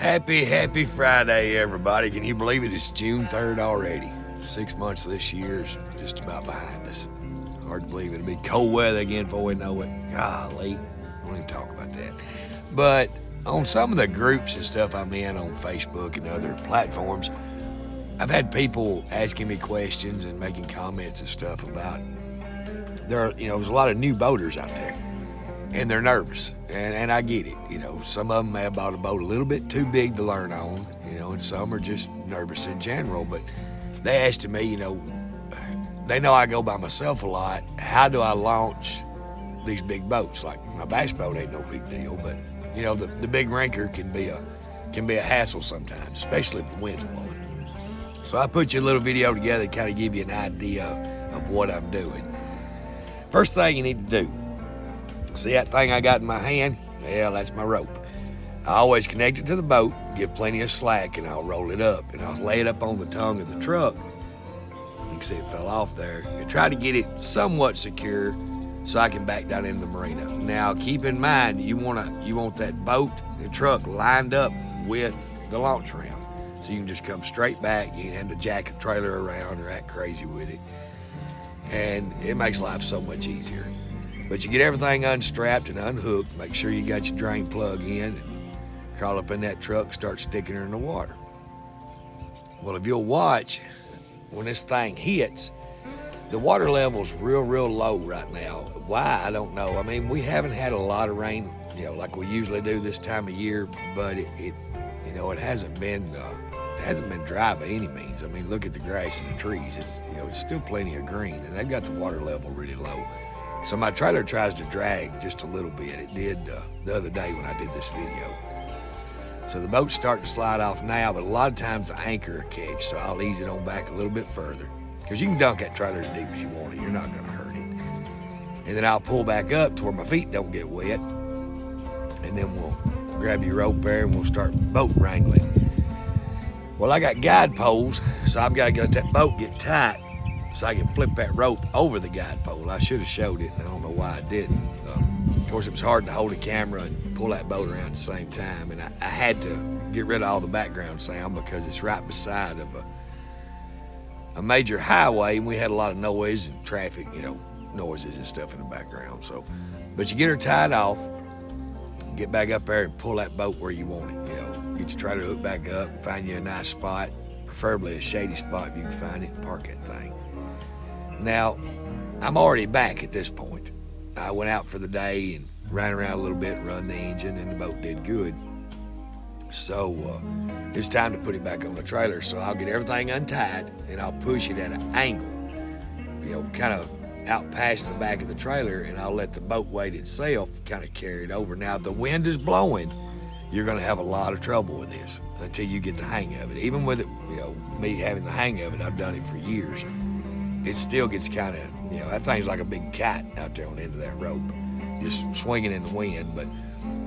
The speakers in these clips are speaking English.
Happy Friday, everybody. Can you believe it? It's June 3rd already. 6 months of this year is just about behind us. Hard to believe it'll be cold weather again before we know it. Golly, I won't even talk about that. But on some of the groups and stuff I'm in on Facebook and other platforms, I've had people asking me questions and making comments and stuff about there's a lot of new boaters out there. And they're nervous, and I get it. Some of them may have bought a boat a little bit too big to learn on, and some are just nervous in general. But they asked me, they know I go by myself a lot. How do I launch these big boats? Like my bass boat ain't no big deal, but the big rinker can be a hassle sometimes, especially if the wind's blowing. So I put you a little video together to kind of give you an idea of what I'm doing. First thing you need to do. See that thing I got in my hand? Yeah, that's my rope. I always connect it to the boat, give plenty of slack, and I'll roll it up. And I'll lay it up on the tongue of the truck. You can see it fell off there. And try to get it somewhat secure so I can back down into the marina. Now, keep in mind, you want that boat and truck lined up with the launch ramp. So you can just come straight back. You ain't have to jack the trailer around or act crazy with it. And it makes life so much easier. But you get everything unstrapped and unhooked, make sure you got your drain plug in, and crawl up in that truck, start sticking her in the water. Well, if you'll watch, when this thing hits, the water level's real low right now. Why, I don't know. I mean, we haven't had a lot of rain, like we usually do this time of year, but it hasn't been dry by any means. I mean, look at the grass and the trees. It's still plenty of green, and they've got the water level really low. So my trailer tries to drag just a little bit. It did the other day when I did this video. So the boat's starting to slide off now, but a lot of times the anchor will catch, so I'll ease it on back a little bit further. Because you can dunk that trailer as deep as you want it. You're not going to hurt it. And then I'll pull back up to where my feet don't get wet. And then we'll grab your rope there and we'll start boat wrangling. Well, I got guide poles, so I've got to let that boat get tight so I can flip that rope over the guide pole. I should have showed it, and I don't know why I didn't. Of course, it was hard to hold a camera and pull that boat around at the same time, and I had to get rid of all the background sound because it's right beside of a major highway, and we had a lot of noise and traffic, noises and stuff in the background. So, but you get her tied off, get back up there and pull that boat where you want it. Get your trailer hooked back up, and find you a nice spot, preferably a shady spot if you can find it, and park that thing. Now, I'm already back at this point. I went out for the day and ran around a little bit, run the engine, and the boat did good. So it's time to put it back on the trailer. So I'll get everything untied and I'll push it at an angle, kind of out past the back of the trailer, and I'll let the boat weight itself kind of carry it over. Now, if the wind is blowing, you're going to have a lot of trouble with this until you get the hang of it. Even with it, me having the hang of it, I've done it for years. It still gets kind of, that thing's like a big kite out there on the end of that rope, just swinging in the wind. But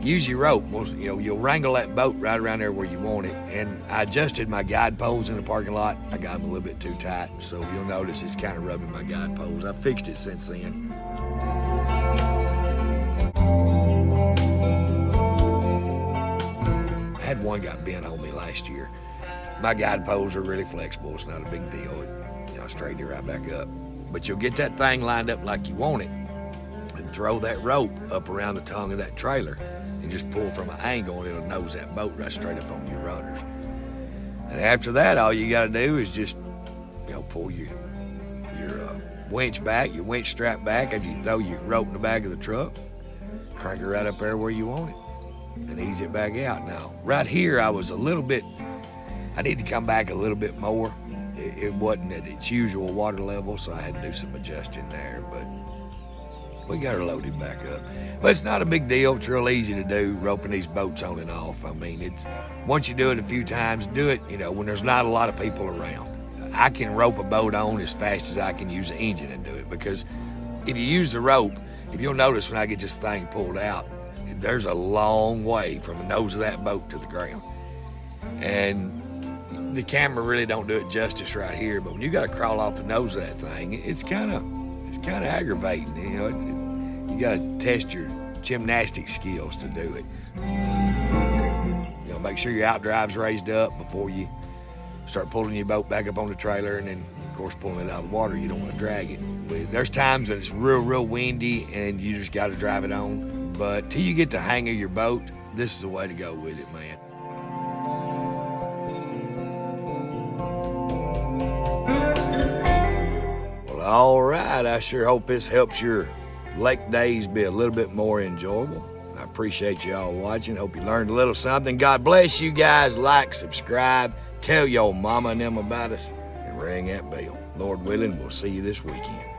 use your rope. You'll wrangle that boat right around there where you want it. And I adjusted my guide poles in the parking lot. I got them a little bit too tight, so you'll notice it's kind of rubbing my guide poles. I've fixed it since then. I had one got bent on me last year. My guide poles are really flexible. It's not a big deal. I'll straighten it right back up. But you'll get that thing lined up like you want it and throw that rope up around the tongue of that trailer and just pull from an angle, and it'll nose that boat right straight up on your runners. And after that, all you got to do is just pull your winch back, your winch strap back after you throw your rope in the back of the truck, crank it right up there where you want it, and ease it back out. Now, right here, I need to come back a little bit more. It wasn't at its usual water level, so I had to do some adjusting there, but we got her loaded back up. But it's not a big deal. It's real easy to do, roping these boats on and off. I mean, once you do it a few times, do it, when there's not a lot of people around. I can rope a boat on as fast as I can use the engine and do it, because if you use the rope, if you'll notice when I get this thing pulled out, there's a long way from the nose of that boat to the ground. And the camera really don't do it justice right here, but when you got to crawl off the nose of that thing, it's kind of aggravating. You got to test your gymnastic skills to do it. Make sure your outdrive's raised up before you start pulling your boat back up on the trailer, and then, of course, pulling it out of the water. You don't want to drag it. There's times when it's real windy and you just got to drive it on. But till you get the hang of your boat, this is the way to go with it, man. Well, all right. I sure hope this helps your lake days be a little bit more enjoyable. I appreciate you all watching. Hope you learned a little something. God bless you guys. Like, subscribe, tell your mama and them about us, and ring that bell. Lord willing, we'll see you this weekend.